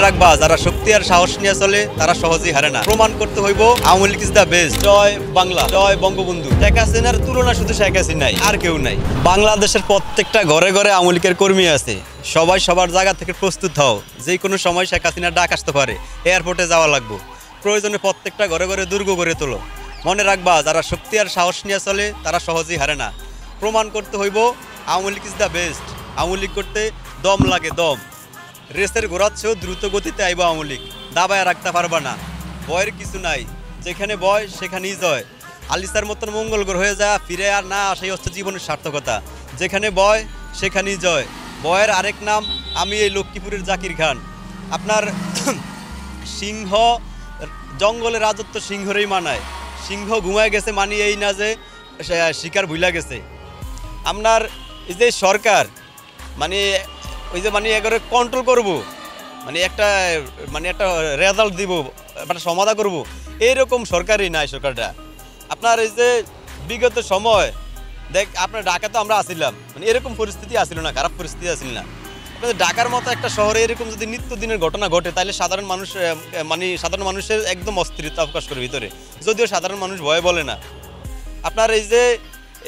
রাখবা যারা শক্তি আর সাহস নিয়ে চলে তারা সহজেই হারে না। প্রমাণ করতে হইব Awami League is the best. জয় বাংলা, জয় বঙ্গবন্ধু। শেখ হাসিনার তুলনা শুধু শেখ হাসিনা নাই, আর কেউ নাই। বাংলাদেশের প্রত্যেকটা ঘরে ঘরে আওয়ামী লীগের কর্মী আছে। সবাই সবার জায়গা থেকে প্রস্তুত হও, যে কোনো সময় শেখ হাসিনার ডাক আসতে পারে, এয়ারপোর্টে যাওয়া লাগবে। প্রয়োজনে প্রত্যেকটা ঘরে ঘরে দুর্গ গড়ে তোলো। মনে রাখবা যারা শক্তি আর সাহস নিয়ে চলে তারা সহজেই হারে না। প্রমাণ করতে হইব Awami League is the best. Awami League করতে দম লাগে, দম। রেসের ঘোরাচ্ছেও দ্রুত গতিতে আইব আওয়ামী লীগ, দাবায় রাখতে পারবা না। ভয়ের কিছু নাই, যেখানে ভয় সেখানেই জয়। আলিসার মতন মঙ্গল গ্রহ হয়ে যা, ফিরে আর না আসাই হচ্ছে জীবনের সার্থকতা। যেখানে ভয় সেখানেই জয়। ভয়ের আরেক নাম আমি এই লক্ষ্মীপুরের জাকির খান। আপনার সিংহ জঙ্গলে রাজত্ব সিংহরেই মানায়। সিংহ ঘুমায় গেছে মানে এই না যে শিকার ভুলা গেছে। আপনার এই যে সরকার মানে ওই যে মানে একেবারে কন্ট্রোল করব, মানে একটা রেজাল্ট দিব, একটা সমাধান করব, এইরকম সরকারই নাই সরকারটা। আপনার এই যে বিগত সময় দেখ, আপনার ঢাকা তো আমরা আসিলাম, মানে এরকম পরিস্থিতি আসিল না, খারাপ পরিস্থিতি আসিল না। আপনাদের ঢাকার মতো একটা শহরে এরকম যদি নিত্যদিনের ঘটনা ঘটে, তাহলে সাধারণ মানুষের একদম অস্থিরতা প্রকাশ করে ভিতরে, যদিও সাধারণ মানুষ ভয় বলে না। আপনার এই যে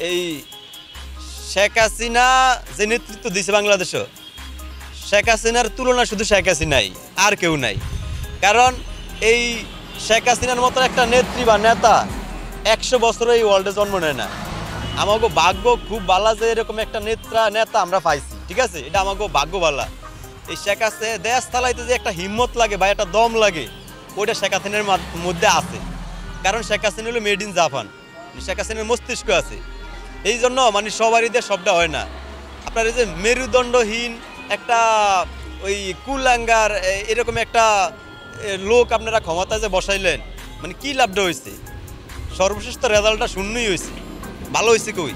এই শেখ হাসিনা যে নেতৃত্ব দিয়েছে বাংলাদেশে, শেখ হাসিনার তুলনা শুধু শেখ হাসিনাই, আর কেউ নাই। কারণ এই শেখ হাসিনার মতো একটা নেত্রী বা নেতা 100 বছরে এই ওয়ার্ল্ডে জন্ম নেয় না। আমাকে ভাগ্য খুব ভালো যে এরকম একটা নেতা আমরা পাইছি, ঠিক আছে, এটা আমাকে ভাগ্য ভালো। এই শেখ হাসিনা দেশ চালাইতে যে একটা হিম্মত লাগে বা একটা দম লাগে, ওইটা শেখ হাসিনার মধ্যে আছে। কারণ শেখ হাসিনা হলো মেড ইন জাপান, শেখ হাসিনার মস্তিষ্ক আছে। এই জন্য মানে সবারই দিয়ে সবটা হয় না। আপনার এই যে মেরুদণ্ডহীন একটা ওই কুলাঙ্গার এরকম একটা লোক আপনারা ক্ষমতায় যে বসাইলেন, মানে কি লাভটা হয়েছে? সর্বশেষ তো রেজাল্টটা শূন্যই হয়েছে, ভালো হয়েছে কই?